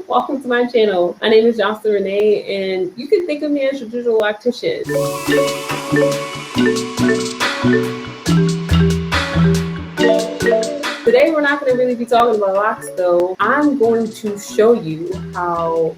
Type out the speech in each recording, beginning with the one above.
Welcome to my channel. My name is Jocelyn Renee, and you can think of me as your digital loctician. Today, we're not going to really be talking about locks, though. I'm going to show you how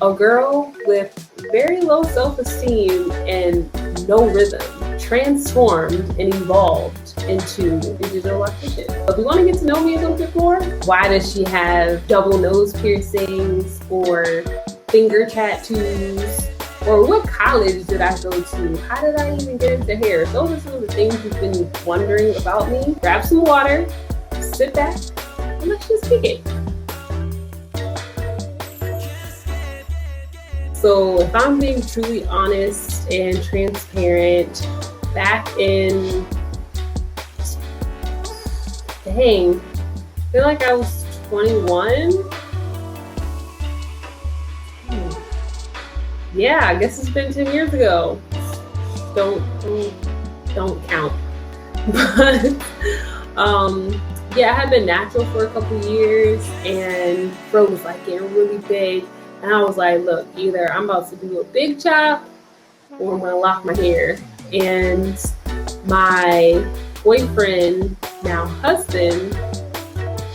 a girl with very low self-esteem and no rhythm transformed and evolved into a digital loctician. If you want to get to know me a little bit more, why does she have double nose piercings or finger tattoos? Or what college did I go to? How did I even get into hair? Those are some of the things you've been wondering about me. Grab some water, sit back, and let's just kick it. So if I'm being truly honest and transparent, back in, I feel like I was 21. Yeah, I guess it's been 10 years ago. Don't count. But yeah, I had been natural for a couple years, and fro was like getting really big. And I was like, look, either I'm about to do a big chop or I'm gonna lock my hair. And my boyfriend, now husband,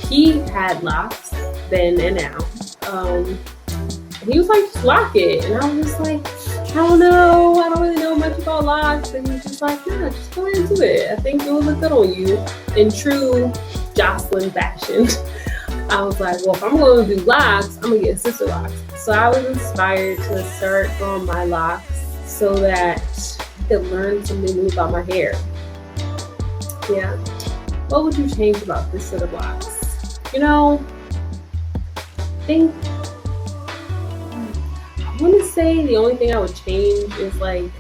he had locks then and now. And he was like, just lock it. And I was just like, I don't know. I don't really know much about locks. And he was just like, no, just go into it. I think it will look good on you. In true Jocelyn fashion. I was like, well, if I'm going to do locks, I'm going to get sister locks. So I was inspired to start growing my locks so that I could learn something new about my hair. Yeah. What would you change about this set of locks? You know, I want to say the only thing I would change is like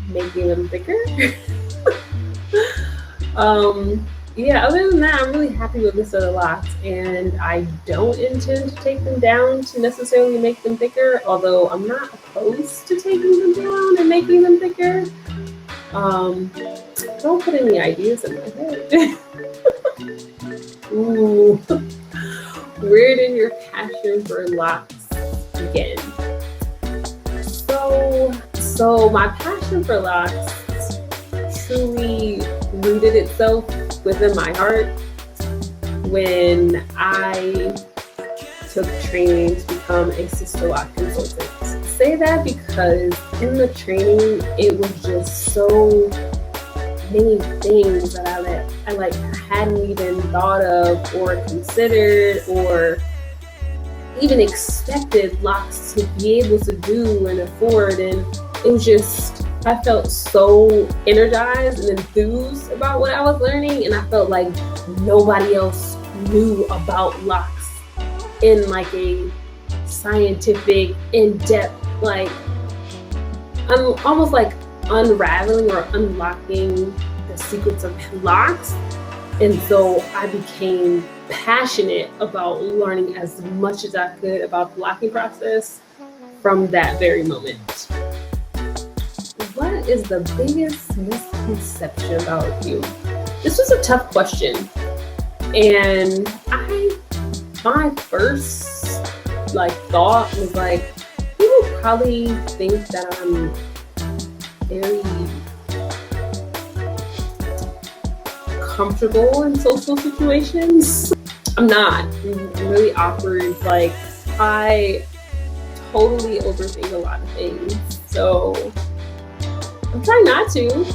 making them thicker. Yeah, other than that, I'm really happy with this set of locks, and I don't intend to take them down to necessarily make them thicker, although I'm not opposed to taking them down and making them thicker. Don't put any ideas in my head. Ooh. Where did your passion for locks begin? So my passion for locks truly rooted itself within my heart when I took training to become a sister lock consultant. I say that because in the training, it was just so many things that I hadn't even thought of or considered or even expected locks to be able to do and afford. And it was just, I felt so energized and enthused about what I was learning, and I felt like nobody else knew about locks in like a scientific, in-depth, like almost like unraveling or unlocking the secrets of locks. And so I became passionate about learning as much as I could about the locking process from that very moment. What is the biggest misconception about you? This was a tough question. And my first thought was like, people probably think that I'm very comfortable in social situations. I'm not. I'm really awkward. Like, I totally overthink a lot of things. So I'm trying not to.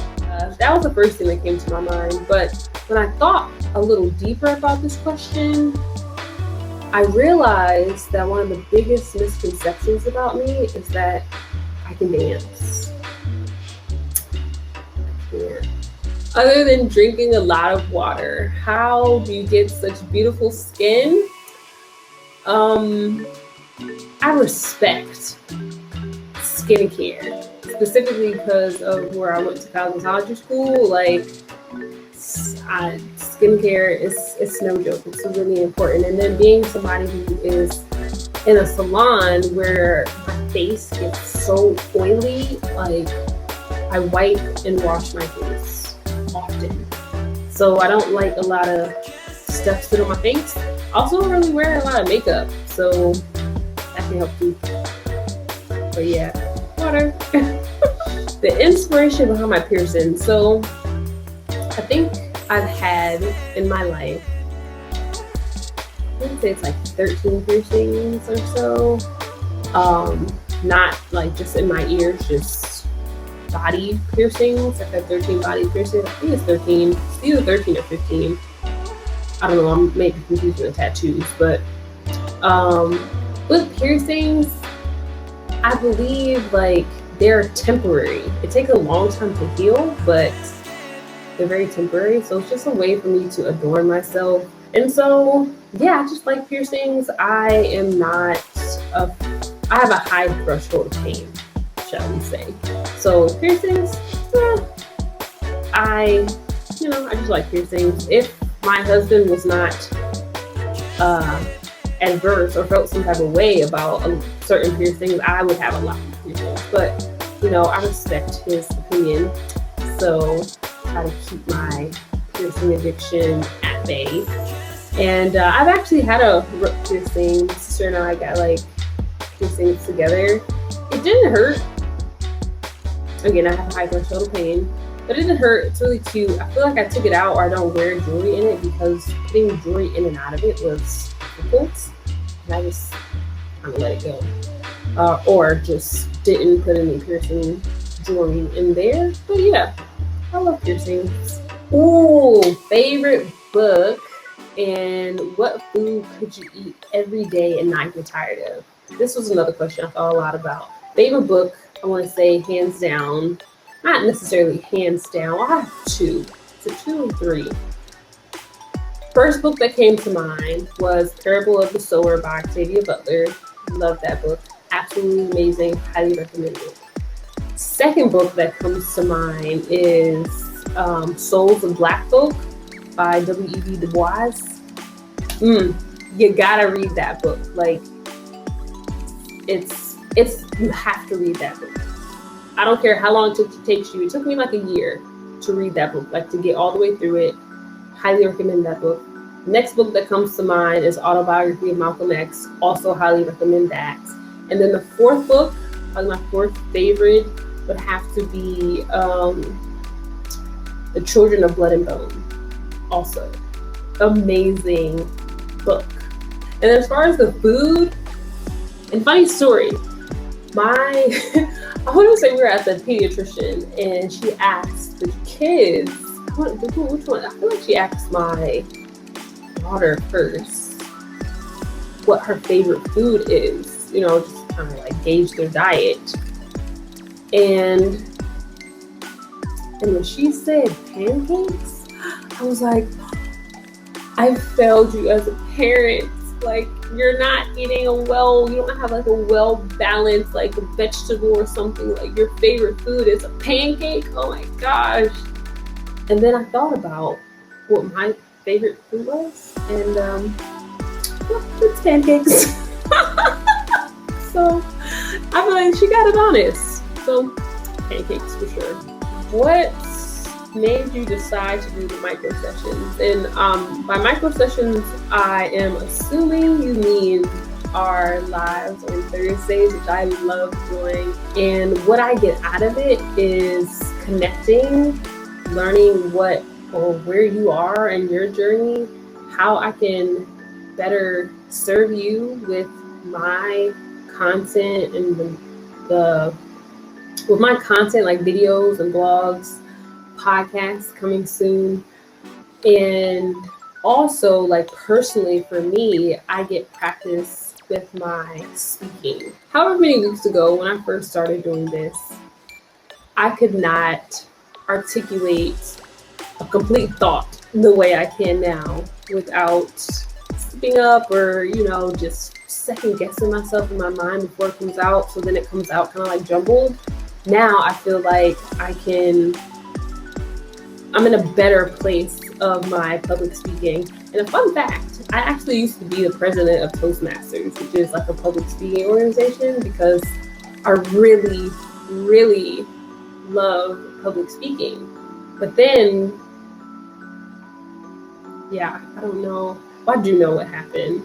That was the first thing that came to my mind. But when I thought a little deeper about this question, I realized that one of the biggest misconceptions about me is that I can dance. Yeah. Other than drinking a lot of water, how do you get such beautiful skin? I respect skincare, specifically because of where I went to cosmetology school. Like, skincare is no joke. It's really important. And then being somebody who is in a salon where my face gets so oily, like, I wipe and wash my face often. So I don't like a lot of stuff sit on my face. I also don't really wear a lot of makeup. so that can help too. But yeah, water. The inspiration behind my piercing. So I think I've had in my life, I would say it's like 13 piercings or so. Not like just in my ears, just body piercings. I've had 13 body piercings. I think it's 13. It's either 13 or 15. I don't know. I'm maybe confused with the tattoos, but with piercings, I believe like they're temporary. It takes a long time to heal, but they're very temporary. So it's just a way for me to adorn myself. And so, yeah, I just like piercings. I have a high threshold of pain, shall we say. So piercings, I just like piercings. If my husband was not adverse or felt some type of way about certain piercings, I would have a lot of piercings. But, I respect his opinion. So try to keep my piercing addiction at bay. And I've actually had a root piercing. My sister and I got like piercings together. It didn't hurt. Again, I have a high threshold of pain, but it didn't hurt. It's really cute. I feel like I took it out, or I don't wear jewelry in it because putting jewelry in and out of it was difficult. And I just kind of let it go. Or just didn't put any piercing jewelry in there. But yeah, I love piercings. Ooh, favorite book and what food could you eat every day and not get tired of? This was another question I thought a lot about. Favorite book, I want to say hands down. Not necessarily hands down. I have two. It's a 2 or 3. First book that came to mind was Parable of the Sower by Octavia Butler. Love that book. Absolutely amazing. Highly recommend it. Second book that comes to mind is Souls of Black Folk by W.E.B. Du Bois. You gotta read that book. Like, you have to read that book. I don't care how long it takes you. It took me like a year to read that book, like to get all the way through it. Highly recommend that book. Next book that comes to mind is Autobiography of Malcolm X. Also highly recommend that. And then the fourth book, probably my fourth favorite, would have to be The Children of Blood and Bone. Also, amazing book. And as far as the food, and funny story, I want to say we were at the pediatrician and she asked the kids, which one? I feel like she asked my daughter first what her favorite food is, just kind of like gauge their diet. And when she said pancakes, I was like, I failed you as a parent. Like, you're not eating you don't have like a well-balanced like a vegetable or something. Like, your favorite food is a pancake? Oh my gosh. And then I thought about what my favorite food was, and it's pancakes. So I feel like she got it honest. So pancakes for sure. What made you decide to do the micro sessions? And by micro sessions, I am assuming you mean our lives on Thursdays, which I love doing. And what I get out of it is connecting, learning what or where you are in your journey, how I can better serve you with my content and with my content, like videos and blogs, podcasts coming soon. And also, like, personally for me, I get practice with my speaking. However many weeks ago when I first started doing this, I could not articulate a complete thought the way I can now without slipping up or, just second guessing myself in my mind before it comes out. So then it comes out kind of like jumbled. Now I feel like I'm in a better place of my public speaking. And a fun fact, I actually used to be the president of Toastmasters, which is like a public speaking organization, because I really, really love public speaking. But then, I don't know. Well, I do know what happened.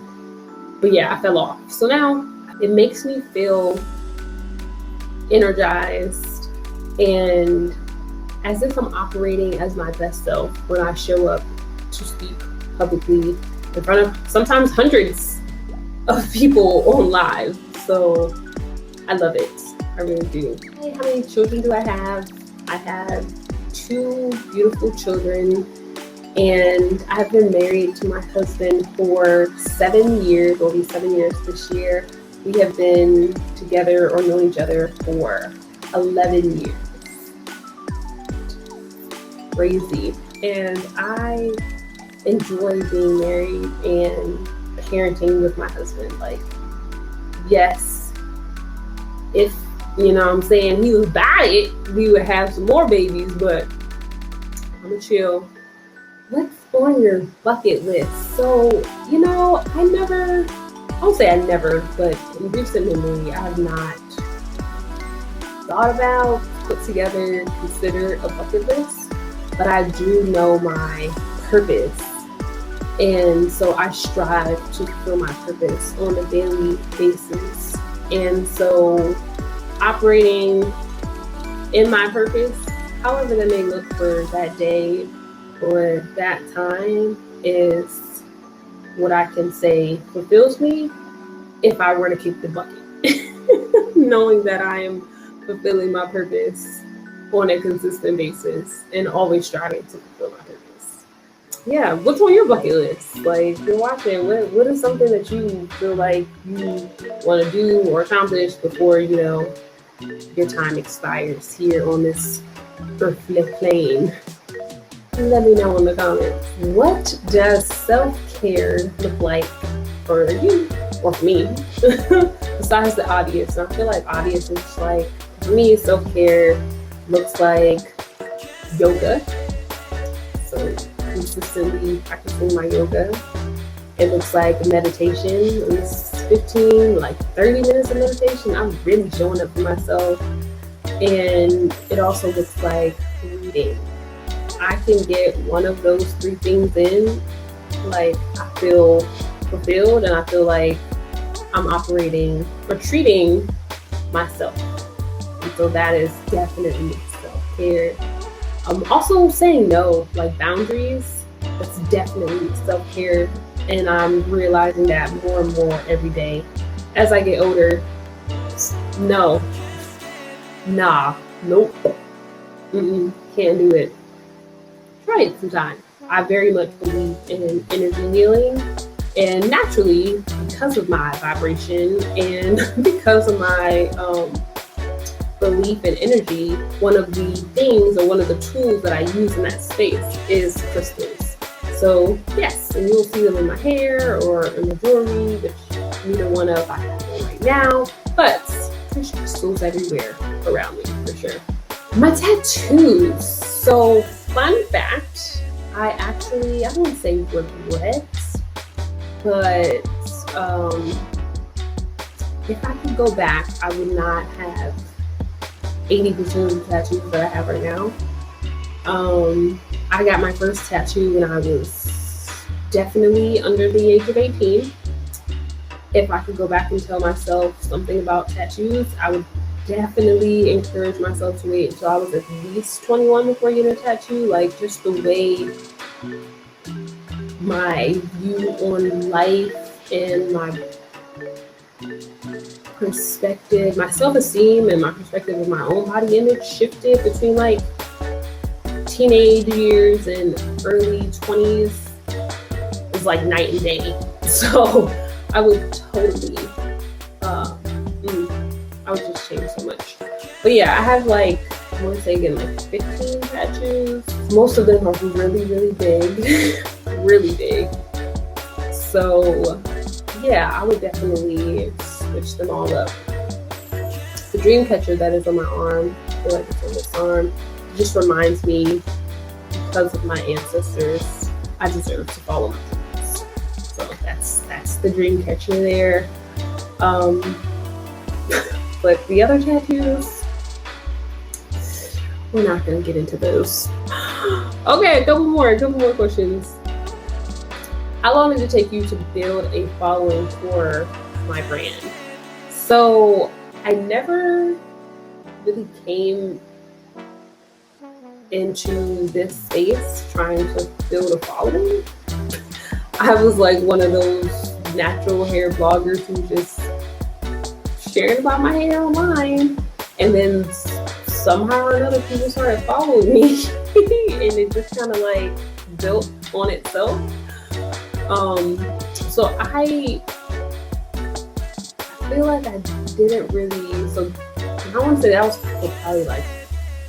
But yeah, I fell off. So now it makes me feel energized and as if I'm operating as my best self when I show up to speak publicly in front of sometimes hundreds of people on live. So I love it. I really do. Hey, how many children do I have? I have 2 beautiful children, and I've been married to my husband for 7 years. It'll be 7 years this year. We have been together or known each other for 11 years. Crazy. And I enjoy being married and parenting with my husband. Like, yes, if, you know what I'm saying, he was by it, we would have some more babies, but I'm gonna chill. What's on your bucket list? So, you know, I won't say I never, but in recent memory, I have not thought about, put together, consider a bucket list, but I do know my purpose. And so I strive to fulfill my purpose on a daily basis. And so operating in my purpose, however that may look for that day or that time, is what I can say fulfills me if I were to kick the bucket. Knowing that I am fulfilling my purpose on a consistent basis and always striving to fulfill my purpose. Yeah, what's on your bucket list? Like, you're watching, what is something that you feel like you want to do or accomplish before, you know, your time expires here on this earthly plane? Let me know in the comments. What does self-care look like for you or for me? Besides the obvious. I feel like obvious is like, for me, self-care looks like yoga. So consistently practicing my yoga. It looks like meditation, at least 15, like 30 minutes of meditation. I'm really showing up for myself. And it also looks like reading. I can get one of those 3 things in, like I feel fulfilled and I feel like I'm operating or treating myself. And so that is definitely self-care. Also saying no, like boundaries, that's definitely self-care. And I'm realizing that more and more every day as I get older. No, nah, nope, can't do it. Try it sometime. I very much believe in energy healing, and naturally, because of my vibration and because of my belief in energy, one of the things or one of the tools that I use in that space is crystals. So yes, and you'll see them in my hair or in the jewelry, which neither one of I have one right now, but there's crystals everywhere around me for sure. My tattoos. So fun fact, I wouldn't say regret, but if I could go back, I would not have 80% of the tattoos that I have right now. I got my first tattoo when I was definitely under the age of 18. If I could go back and tell myself something about tattoos, I would definitely encourage myself to wait until I was at least 21 before getting a tattoo. Like, just the way my view on life and my perspective, my self-esteem and my perspective of my own body image shifted between like teenage years and early 20s. It's like night and day. So I would totally I would just change so much. But yeah, I have like, I want to say again, like 15 tattoos. Most of them are really, really big. Really big. So yeah, I would definitely switch them all up. The dream catcher that is on my arm, I feel like it's on this arm, it just reminds me, because of my ancestors, I deserve to follow my dreams. So that's the dream catcher there. But the other tattoos, we're not gonna get into those. Okay, a couple more questions. how long did it take you to build a following for my brand? So I never really came into this space trying to build a following. I was like one of those natural hair bloggers who just sharing about my hair online, and then somehow or another people started following me and it just kind of like built on itself. So I feel like I didn't really, so I want to say that was for probably like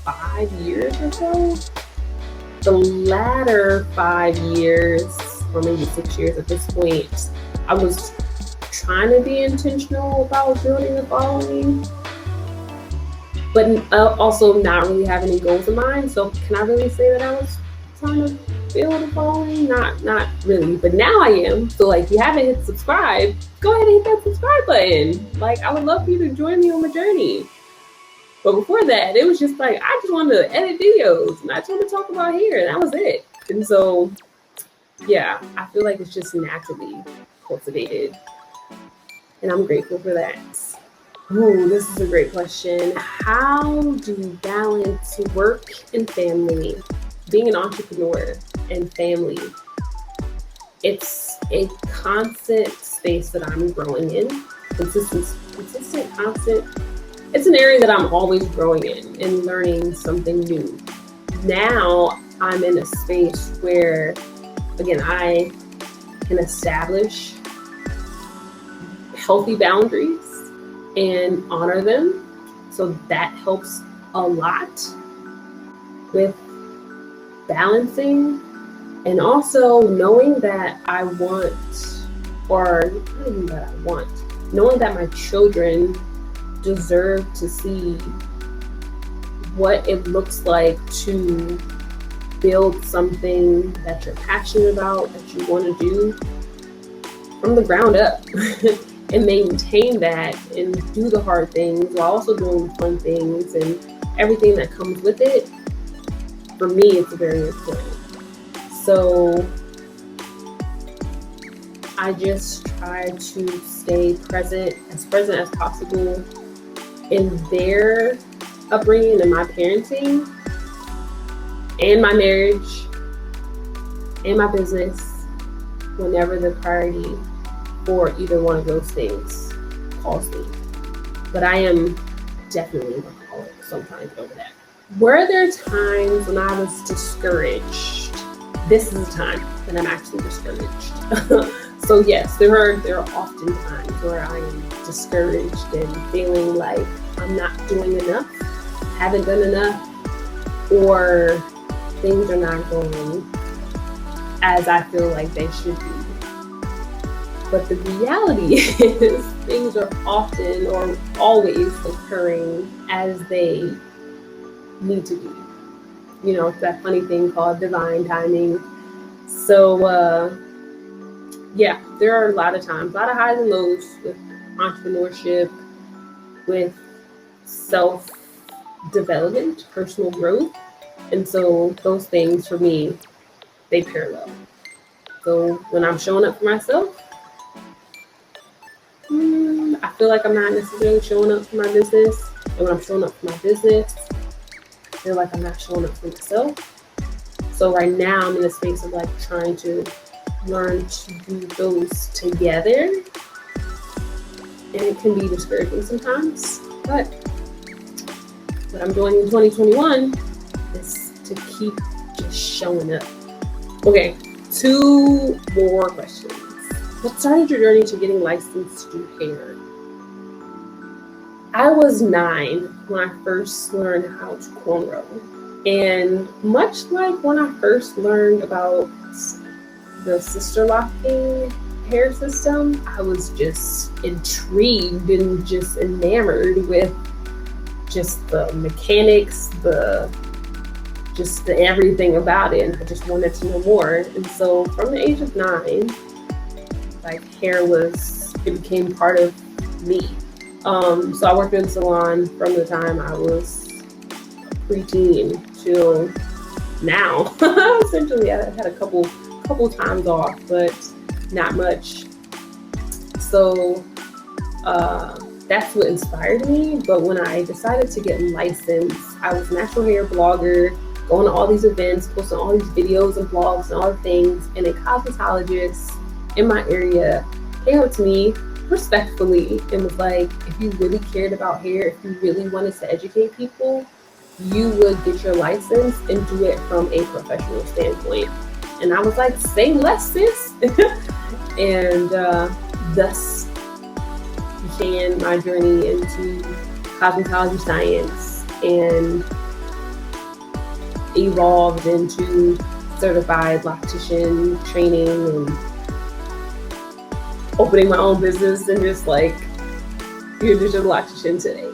5 years or so. The latter 5 years, or maybe 6 years at this point, I was trying to be intentional about building a following, but also not really have any goals in mind. So can I really say that I was trying to build a following? Not really, but now I am. So like, if you haven't hit subscribe, go ahead and hit that subscribe button. Like, I would love for you to join me on my journey. But before that, it was just like, I just wanted to edit videos and I just wanted to talk about hair, and that was it. And so, yeah, I feel like it's just naturally cultivated, and I'm grateful for that. Ooh, this is a great question. How do you balance work and family? Being an entrepreneur and family, it's a constant space that I'm growing in. Consistent, constant. It's an area that I'm always growing in and learning something new. Now I'm in a space where, again, I can establish healthy boundaries and honor them. So that helps a lot with balancing, and also knowing that I want, or not even that I want, knowing that my children deserve to see what it looks like to build something that you're passionate about, that you want to do from the ground up and maintain that and do the hard things while also doing fun things and everything that comes with it. For me, it's very important. So I just try to stay present as possible in their upbringing and my parenting and my marriage and my business whenever the priority for either one of those things calls me. But I am definitely a workaholic, so I'm trying to get over that. Were there times when I was discouraged? This is a time that I'm actually discouraged. So yes, there are often times where I am discouraged and feeling like I'm not doing enough, haven't done enough, or things are not going as I feel like they should be. But the reality is things are often or always occurring as they need to be. You know, it's that funny thing called divine timing. So yeah, there are a lot of times, a lot of highs and lows with entrepreneurship, with self-development, personal growth. And so those things for me, they parallel. So when I'm showing up for myself, I feel like I'm not necessarily showing up for my business. And when I'm showing up for my business, I feel like I'm not showing up for myself. So right now I'm in a space of like trying to learn to do those together. And it can be discouraging sometimes. But what I'm doing in 2021 is to keep just showing up. Okay, 2 more questions. What started your journey to getting licensed to do hair? I was 9 when I first learned how to cornrow. And much like when I first learned about the sister locking hair system, I was just intrigued and just enamored with just the mechanics, the everything about it. And I just wanted to know more. And so from the age of 9, like hair became part of me. So I worked in a salon from the time I was preteen till now. Essentially, I had a couple times off, but not much. So that's what inspired me. But when I decided to get licensed, I was a natural hair blogger, going to all these events, posting all these videos and blogs and all the things. And a cosmetologist in my area came up to me respectfully and was like, if you really cared about hair, if you really wanted to educate people, you would get your license and do it from a professional standpoint. And I was like, say less, sis. And thus began my journey into cosmetology science and evolved into certified loctician training and opening my own business and just like, you're just a loctician today.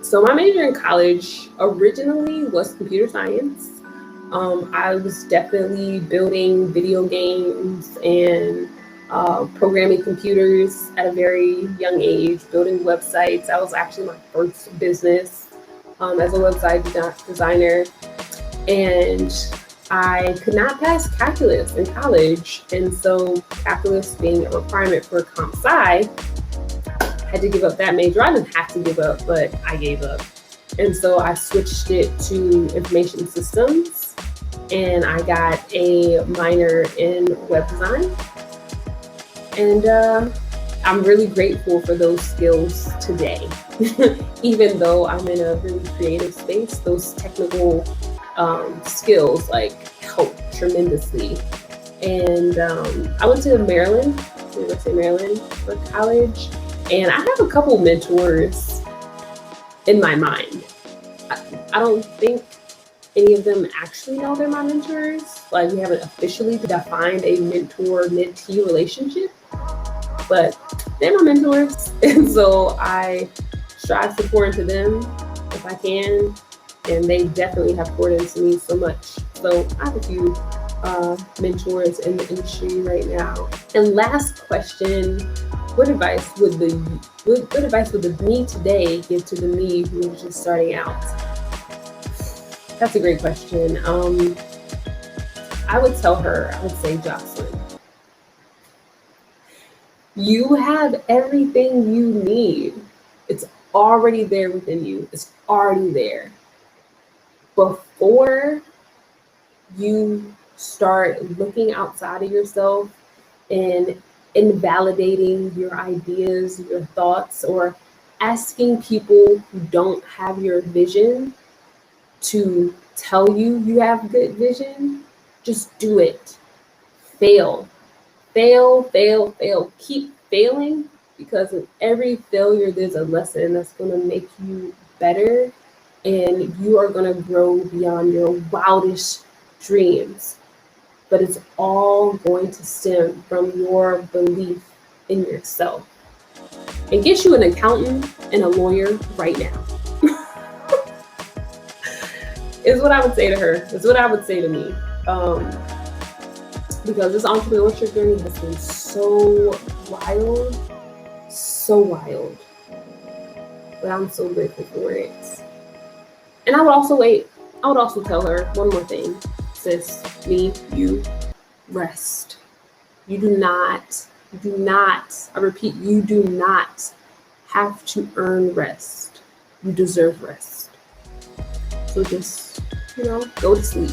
So my major in college originally was computer science. I was definitely building video games and programming computers at a very young age, building websites. That was actually my first business as a website designer. And I could not pass calculus in college. And so calculus being a requirement for comp sci, I had to give up that major. I didn't have to give up, but I gave up. And so I switched it to information systems, and I got a minor in web design. And I'm really grateful for those skills today. Even though I'm in a really creative space, those technical skills like help tremendously. And I went to University of Maryland for college, and I have a couple mentors in my mind. I don't think any of them actually know they're my mentors. Like, we haven't officially defined a mentor-mentee relationship, but they're my mentors. And so I strive to pour into them if I can. And they definitely have poured into me so much. So I have a few mentors in the industry right now. And last question, what advice would the me today give to the me who was just starting out? That's a great question. I would say, Jocelyn, you have everything you need. It's already there within you. It's already there. Before you start looking outside of yourself and invalidating your ideas, your thoughts, or asking people who don't have your vision to tell you you have good vision, just do it. Fail. Keep failing, because in every failure, there's a lesson that's going to make you better, and you are going to grow beyond your wildest dreams. But it's all going to stem from your belief in yourself. And get you an accountant and a lawyer right now. Is what I would say to her. Is what I would say to me. Because this entrepreneurship journey has been so wild. But I'm so grateful for it. And I would also tell her one more thing. Sis, you rest. You do not, I repeat, you do not have to earn rest. You deserve rest. So just, go to sleep.